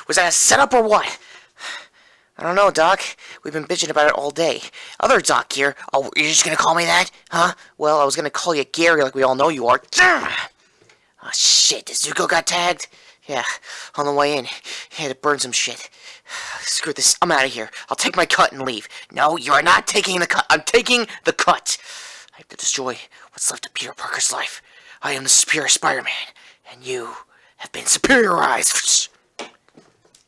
Was that a setup or what? I don't know, Doc. We've been bitching about it all day. Other Doc here. Oh, you're just gonna call me that? Huh? Well, I was gonna call you Gary like we all know you are. Oh, shit. Zuko got tagged? Yeah, on the way in. He had to burn some shit. Screw this. I'm out of here. I'll take my cut and leave. No, you are not taking the cut. I'm taking the cut. I have to destroy what's left of Peter Parker's life. I am the superior Spider-Man, and you have been superiorized.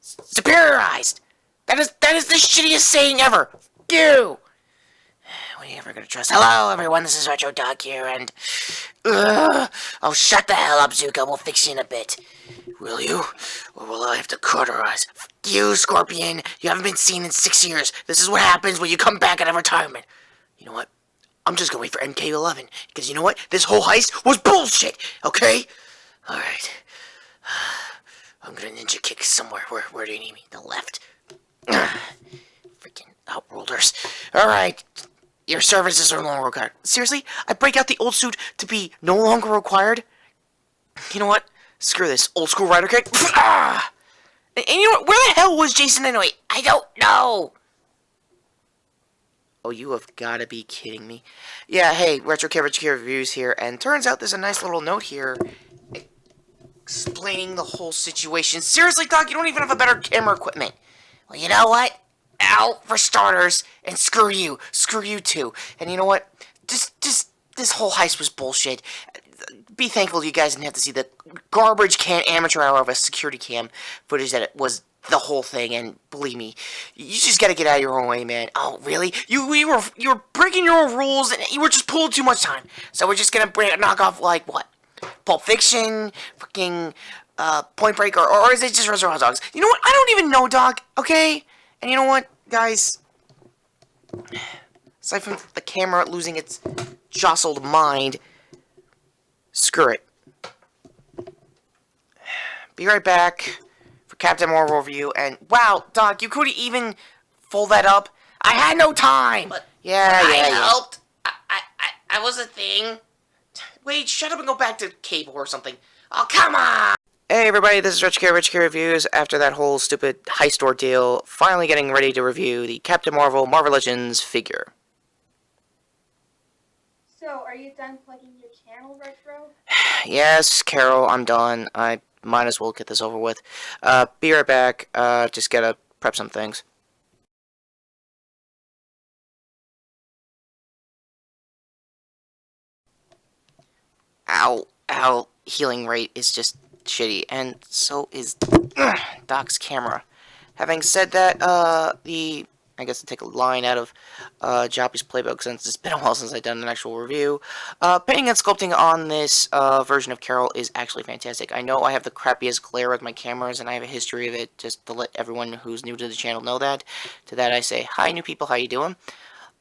Superiorized! That is the shittiest saying ever! You! When are you ever gonna trust? Hello, everyone, this is Retro Dog here, and... oh, shut the hell up, Zuko. We'll fix you in a bit. Will you? Or will I have to cauterize? F you, Scorpion. You haven't been seen in 6 years. This is what happens when you come back out of retirement. You know what? I'm just gonna wait for MK11. Because you know what? This whole heist was bullshit, okay? Alright. I'm gonna ninja kick somewhere. Where do you need me? The left. Freaking outworlders. Alright. Your services are no longer required. Seriously? I break out the old suit to be no longer required? You know what? Screw this. Old school Retrokid. And you know what? Where the hell was Jason anyway? I don't know. Oh, you have got to be kidding me. Yeah, hey, Retrokid Reviews here. And turns out there's a nice little note here explaining the whole situation. Seriously, Doc, you don't even have a better camera equipment. Well, you know what? Out for starters, and screw you. Screw you too. And you know what? Just this whole heist was bullshit. Be thankful you guys didn't have to see the garbage can amateur hour of a security cam footage that it was the whole thing. And believe me, you just gotta get out of your own way, man. Oh, really? You were breaking your own rules, and you were just pulling too much time. So we're just gonna knock off like what? Pulp Fiction, freaking Point Break, or is it just Reservoir Dogs? You know what? I don't even know, Doc. Okay. And you know what, guys? Aside from the camera losing its jostled mind, screw it. Be right back for Captain Marvel review. And wow, Doc, you couldn't even fold that up. I had no time. But I helped. I was a thing. Wait, shut up and go back to cable or something. Oh, come on. Hey everybody, this is Rich K Reviews. After that whole stupid heist ordeal, finally getting ready to review the Captain Marvel Legends figure. So, are you done plugging your channel, Retro? Yes, Carol, I'm done. I might as well get this over with. Be right back. Just gotta prep some things. Ow, healing rate is just shitty, and so is Doc's camera. Having said that, I guess to take a line out of Joppy's playbook, since it's been a while since I've done an actual review, painting and sculpting on this version of Carol is actually fantastic. I know I have the crappiest glare with my cameras, and I have a history of it, just to let everyone who's new to the channel know that. To that I say, hi new people, how you doing?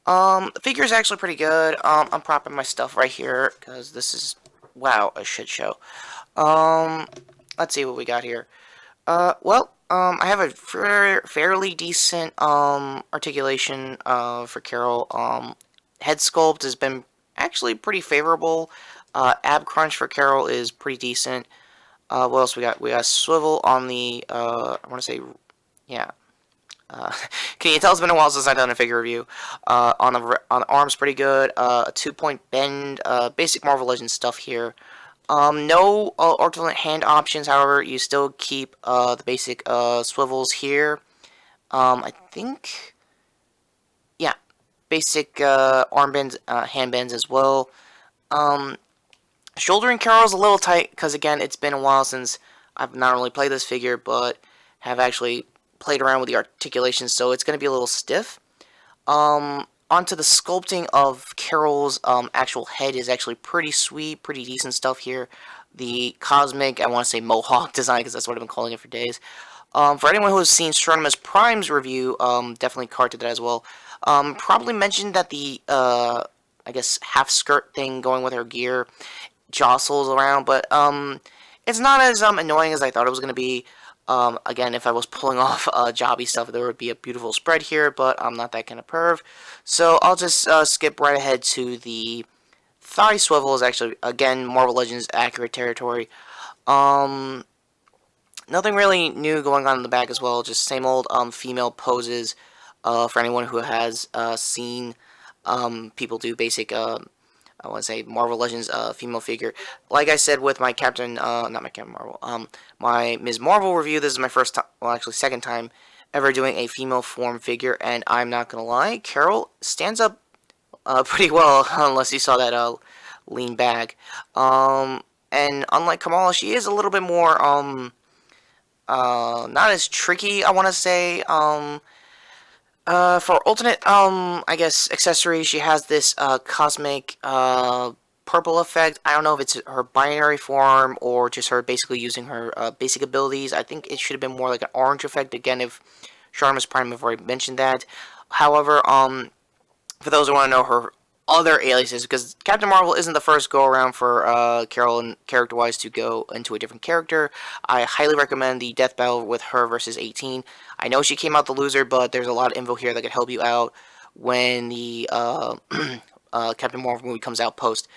The figure is actually pretty good. I'm propping my stuff right here, because this is, wow, a shit show. Let's see what we got here. I have a fairly decent, articulation, for Carol. Head sculpt has been actually pretty favorable. Ab crunch for Carol is pretty decent. What else we got? We got swivel on the, I want to say, yeah. Can you tell it's been a while since I've done a figure review? On the arms, pretty good. A 2-point bend, basic Marvel Legends stuff here. No alternate hand options, however, you still keep the basic swivels here. I think, yeah, basic arm bends, hand bends as well. Shouldering Carol's a little tight, because again, it's been a while since I've not only played this figure, but have actually played around with the articulation, so it's going to be a little stiff. Onto the sculpting of Carol's actual head is actually pretty sweet, pretty decent stuff here. The cosmic, I want to say mohawk design, because that's what I've been calling it for days. For anyone who has seen Stronimus Prime's review, definitely card to that as well. Probably mentioned that the, I guess, half skirt thing going with her gear jostles around, but it's not as annoying as I thought it was going to be. Again, if I was pulling off jobby stuff, there would be a beautiful spread here, but I'm not that kind of perv. So I'll just skip right ahead to the thigh swivel. Is actually, again, Marvel Legends accurate territory. Nothing really new going on in the back as well. Just same old female poses. For anyone who has seen people do basic I want to say Marvel Legends female figure. Like I said with my Captain, not my Captain Marvel, my Ms. Marvel review. This is my first time, well, actually second time ever doing a female form figure, and I'm not gonna lie, Carol stands up pretty well, unless you saw that lean back. And unlike Kamala, she is a little bit more not as tricky, I want to say. For alternate, I guess, accessory, she has this, cosmic, purple effect. I don't know if it's her binary form or just her basically using her, basic abilities. I think it should have been more like an orange effect, again, if Charmus Prime have already mentioned that. However, for those who want to know her other aliases, because Captain Marvel isn't the first go around for Carol and character-wise to go into a different character. I highly recommend the death battle with her versus 18. I know she came out the loser, but there's a lot of info here that could help you out when the Captain Marvel movie comes out post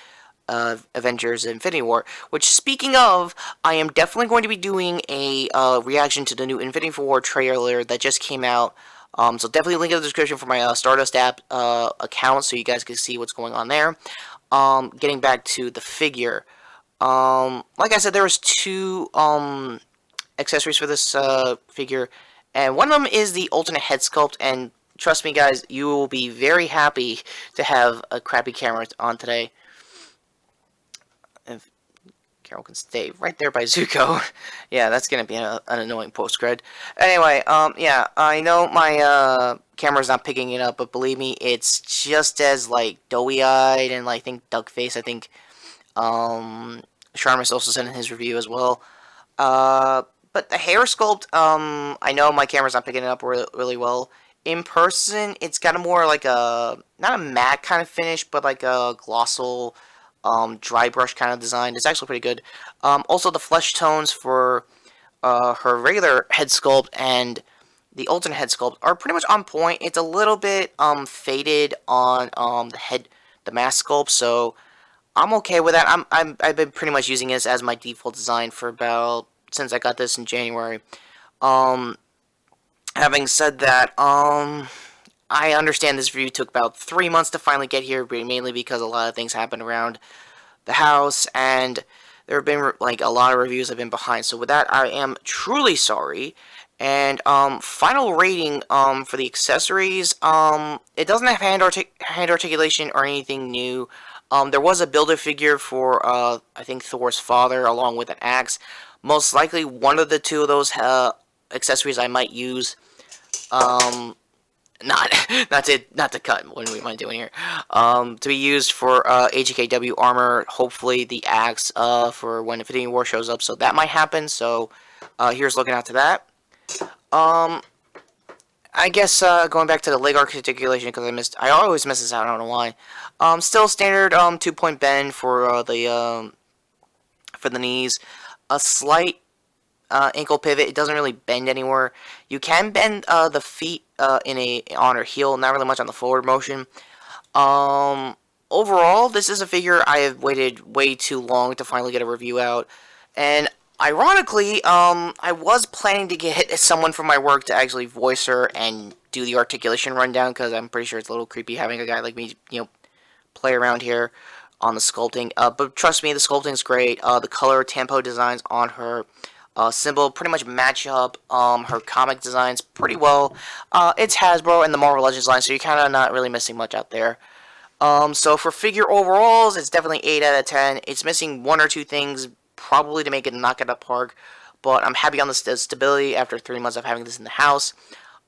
Avengers Infinity War. Which, speaking of, I am definitely going to be doing a reaction to the new Infinity War trailer that just came out. So definitely link in the description for my Stardust app account so you guys can see what's going on there. Getting back to the figure. Like I said, there was two accessories for this figure, and one of them is the alternate head sculpt, and trust me guys, you will be very happy to have a crappy camera on today. If Carol can stay right there by Zuko. Yeah, that's gonna be an annoying post-cred. Anyway, yeah, I know my camera's not picking it up, but believe me, it's just as like doughy-eyed and like, I think duck face. I think Sharmus also said in his review as well. But the hair sculpt, I know my camera's not picking it up really well. In person, it's got a more like a, not a matte kind of finish, but like a glossal, dry brush kind of design. It's actually pretty good. Also, the flesh tones for her regular head sculpt and the alternate head sculpt are pretty much on point. It's a little bit faded on the mask sculpt, so I'm okay with that. I've been pretty much using this as my default design for about since I got this in January. Having said that, I understand this review took about 3 months to finally get here, mainly because a lot of things happened around the house, and there have been like a lot of reviews have been behind. So with that, I am truly sorry. And final rating for the accessories, it doesn't have hand articulation or anything new. There was a builder figure for I think Thor's father along with an axe. Most likely one of the two of those accessories I might use. Not to cut. What do we mind doing here? To be used for AGKW armor. Hopefully the axe for when Infinity War shows up. So that might happen. So here's looking out to that. I guess going back to the leg articulation because I always miss this out. I don't know why. Still standard 2-point bend for the knees. A slight ankle pivot. It doesn't really bend anywhere. You can bend the feet on her heel, not really much on the forward motion. Overall, this is a figure I have waited way too long to finally get a review out, and ironically, I was planning to get someone from my work to actually voice her and do the articulation rundown because I'm pretty sure it's a little creepy having a guy like me, play around here on the sculpting. But trust me, the sculpting's great. The color tempo designs on her symbol pretty much match up her comic designs pretty well. It's Hasbro and the Marvel Legends line, so you're kind of not really missing much out there. So for figure overalls, it's definitely 8 out of 10. It's missing one or two things probably to make it knock it up park, but I'm happy on the stability after 3 months of having this in the house.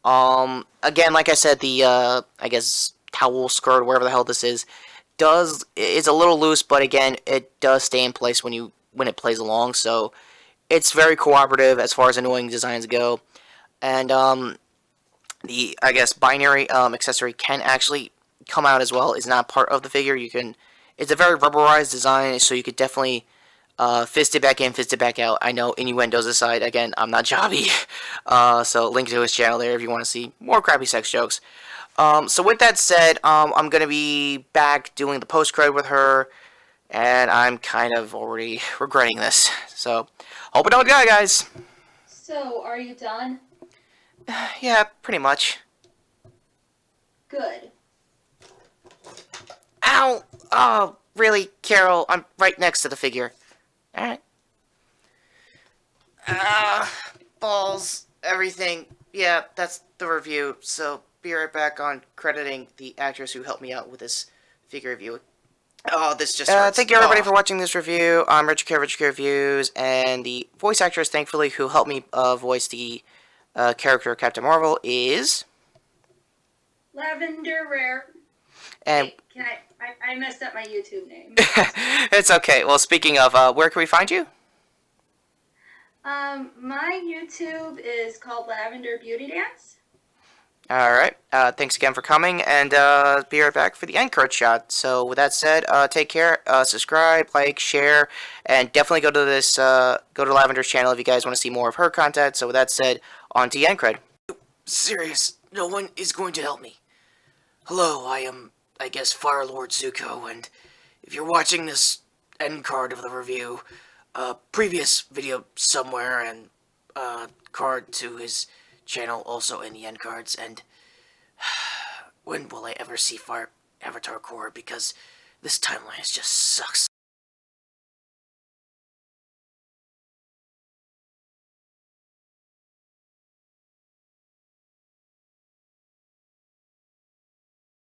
Again, like I said, the I guess towel skirt, wherever the hell this is, it's a little loose, but again, it does stay in place when it plays along. So it's very cooperative as far as annoying designs go, and the I guess binary accessory can actually come out as well. It's not part of the figure. It's a very rubberized design, so you could definitely fist it back in, fist it back out. I know, innuendos aside, again, I'm not Jobby. So link to his channel there if you want to see more crappy sex jokes. So with that said, I'm going to be back doing the post-credit with her, and I'm kind of already regretting this. So, hope it don't die, guys. So, are you done? Yeah, pretty much. Good. Ow! Oh, really, Carol? I'm right next to the figure. Alright. Balls, everything. Yeah, that's the review. So, be right back on crediting the actress who helped me out with this figure review. Oh, this just hurts. Thank you everybody for watching this review. I'm Retrokid Reviews, and the voice actress, thankfully, who helped me voice the character Captain Marvel is... Lavender Rare. And Wait, can I messed up my YouTube name. it's okay. Well, speaking of, where can we find you? My YouTube is called Lavender Beauty Dance. Alright, thanks again for coming, and be right back for the end card shot. So, with that said, take care, subscribe, like, share, and definitely go to this, go to Lavender's channel if you guys want to see more of her content. So, with that said, on to the end card. Serious, no one is going to help me. Hello, I am, I guess, Fire Lord Zuko, and if you're watching this end card of the review, previous video somewhere, and, card to his channel also in the end cards, and when will I ever see Fire Avatar Core, because this timeline just sucks.